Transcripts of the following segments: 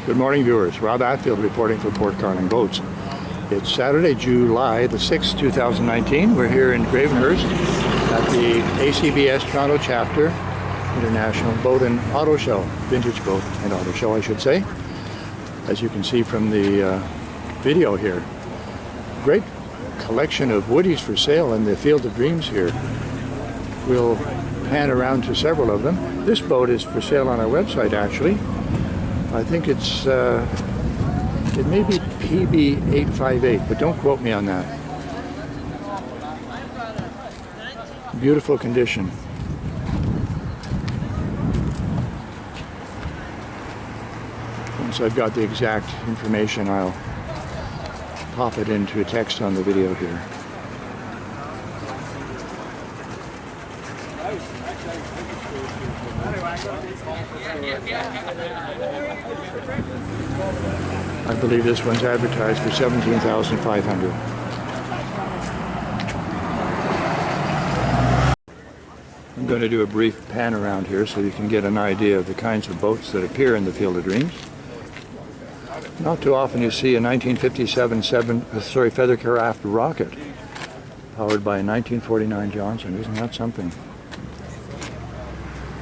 Good morning, viewers. Rob Atfield reporting for Port Carling Boats. It's Saturday, July the 6th, 2019. We're here in Gravenhurst at the ACBS Toronto Chapter International Boat and Auto Show. Vintage Boat and Auto Show, I should say. As you can see from the video here. Great collection of woodies for sale in the Field of Dreams here. We'll pan around to several of them. This boat is for sale on our website, actually. I think it's, it may be PB858, but don't quote me on that. Beautiful condition. Once I've got the exact information, I'll pop it into a text on the video here. I believe this one's advertised for $17,500. I'm going to do a brief pan around here so you can get an idea of the kinds of boats that appear in the Field of Dreams. Not too often you see a 1957 Feathercraft rocket powered by a 1949 Johnson. Isn't that something?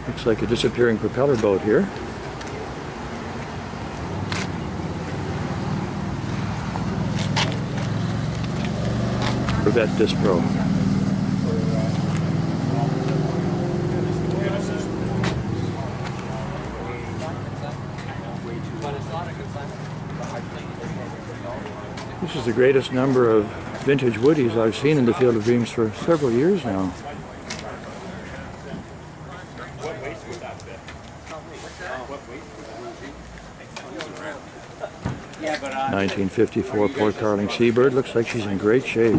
Looks like a disappearing propeller boat here. Corvette Dispro. This is the greatest number of vintage woodies I've seen in the Field of Dreams for several years now. 1954 Port Carling Seabird. Looks like she's in great shape.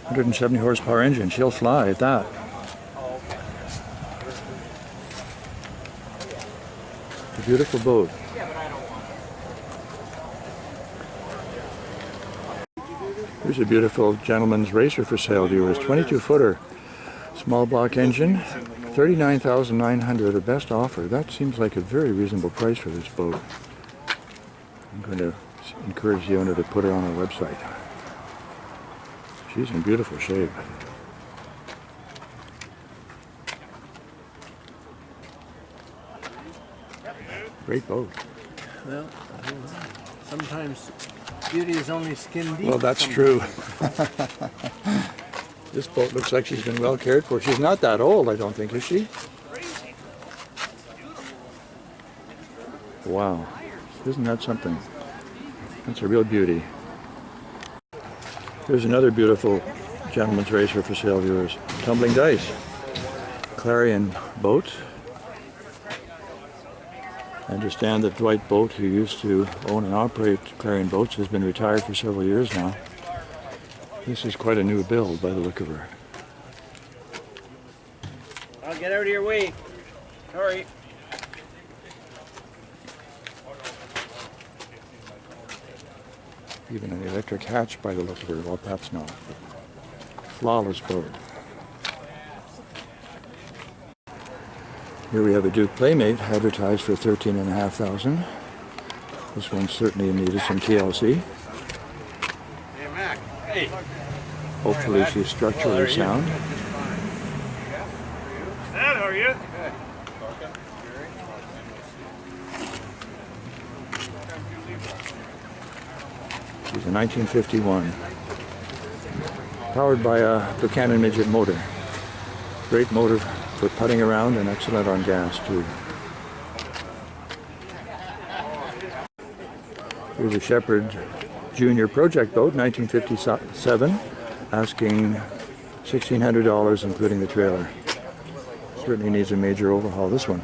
170 horsepower engine. She'll fly at that. A beautiful boat. Here's a beautiful gentleman's racer for sale, viewers. 22-footer. Small block engine. $39,900, the best offer. That seems like a very reasonable price for this boat. I'm going to encourage the owner to put her on our website. She's in beautiful shape. Great boat. Well, sometimes beauty is only skin deep. Well, that's true. This boat looks like she's been well cared for. She's not that old, I don't think, is she? Wow. Isn't that something? That's a real beauty. Here's another beautiful gentleman's racer for sale, viewers. Tumbling Dice. Clarion boat. I understand that Dwight Boat, who used to own and operate Clarion boats, has been retired for several years now. This is quite a new build by the look of her. I'll get out of your way. Sorry. Even an electric hatch by the look of her. Well, perhaps not. Flawless boat. Here we have a Duke Playmate advertised for $13,500. This one's certainly in need of some TLC. Hey, Mac. Hey. Hopefully she's structurally sound. Dad, how are you? She's a 1951. Powered by a Buchanan midget motor. Great motor for putting around and excellent on gas too. Here's a Shepherd Junior Project boat, 1957, asking $1,600 including the trailer. Certainly needs a major overhaul, this one.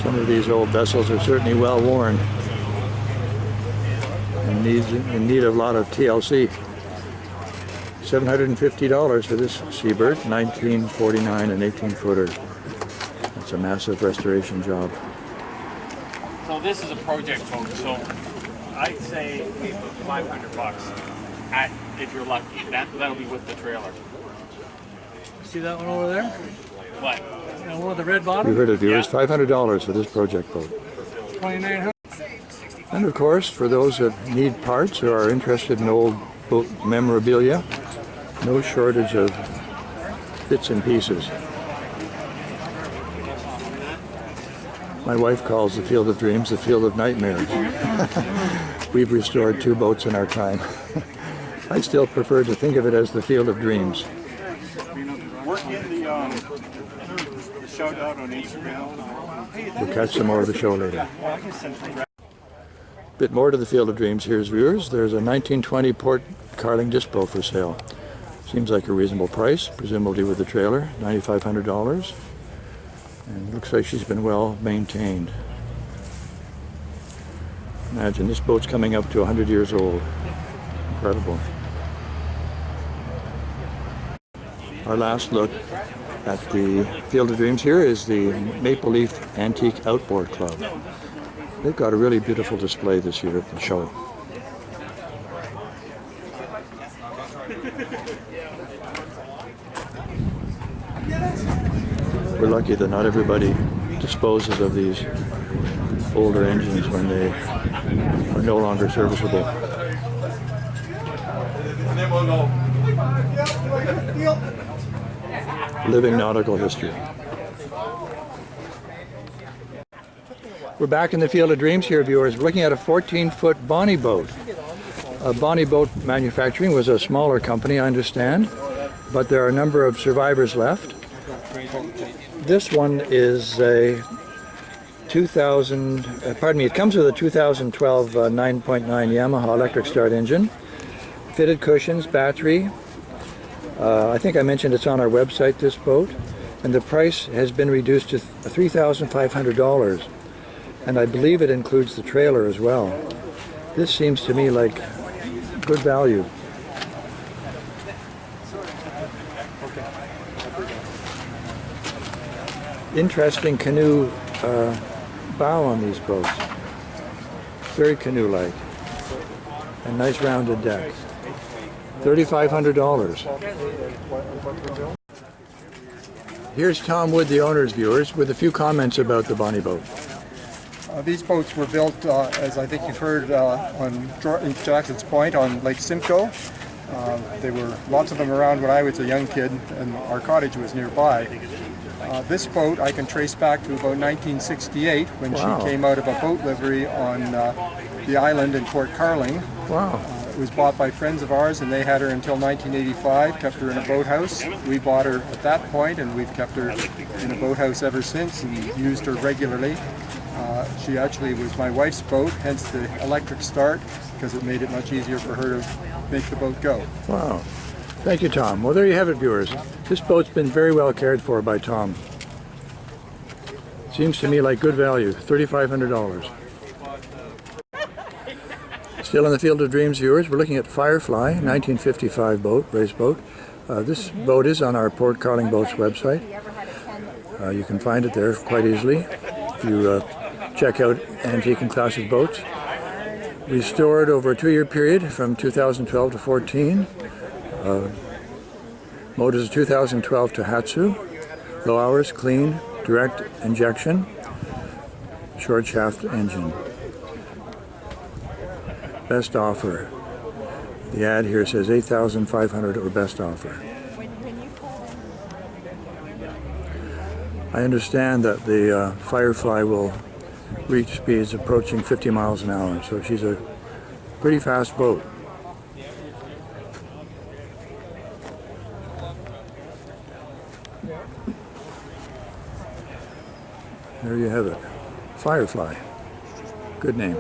Some of these old vessels are certainly well worn and in need of a lot of TLC. $750 for this Seabird, 1949, an 18-footer. That's a massive restoration job. So this is a project boat, so I'd say 500 bucks if you're lucky. That'll be with the trailer. See that one over there? What? The one with the red bottom? You heard it, viewers. Yeah. $500 for this project boat. 2,900. And of course, for those that need parts or are interested in old boat memorabilia, no shortage of bits and pieces. My wife calls the Field of Dreams the Field of Nightmares. We've restored 2 boats in our time. I still prefer to think of it as the Field of Dreams. Work in the showdown on Instagram. We'll catch some more of the show later. Bit more to the Field of Dreams here's viewers. There's a 1920 Port Carling disc boat for sale. Seems like a reasonable price, presumably with the trailer, $9,500. And looks like she's been well maintained. Imagine, this boat's coming up to 100 years old. Incredible. Our last look at the Field of Dreams here is the Maple Leaf Antique Outboard Club. They've got a really beautiful display this year at the show. We're lucky that not everybody disposes of these older engines when they are no longer serviceable. Living nautical history. We're back in the Field of Dreams here, viewers. We're looking at a 14-foot Bonnie boat. Bonnie Boat Manufacturing was a smaller company, I understand, but there are a number of survivors left. This one is a 2000, it comes with a 2012 9.9 Yamaha electric start engine, fitted cushions, battery. I think I mentioned it's on our website, this boat, and the price has been reduced to $3,500, and I believe it includes the trailer as well. This seems to me like good value. Interesting canoe bow on these boats. Very canoe-like. And nice rounded deck. $3,500. Here's Tom Wood, the owner's viewers, with a few comments about the Bonnie boat. These boats were built, as I think you've heard, on Jackson's Point on Lake Simcoe. There were lots of them around when I was a young kid, and our cottage was nearby. This boat I can trace back to about 1968 when she came out of a boat livery on the island in Port Carling. Wow. It was bought by friends of ours, and they had her until 1985, kept her in a boathouse. We bought her at that point, and we've kept her in a boathouse ever since and used her regularly. She actually was my wife's boat, hence the electric start, because it made it much easier for her to make the boat go. Wow. Thank you, Tom. Well, there you have it, viewers. This boat's been very well cared for by Tom. Seems to me like good value, $3,500. Still in the Field of Dreams, viewers, we're looking at Firefly, 1955 boat, race boat. This boat is on our Port Carling Boats website. You can find it there quite easily if you check out Antique and Classic Boats. Restored over a 2-year period from 2012 to 14. Mode is a 2012 Tohatsu. Low hours, clean, direct injection, short shaft engine. Best offer. The ad here says $8,500 or best offer. I understand that the Firefly will reach speeds approaching 50 miles an hour, so she's a pretty fast boat. There you have it. Firefly. Good name.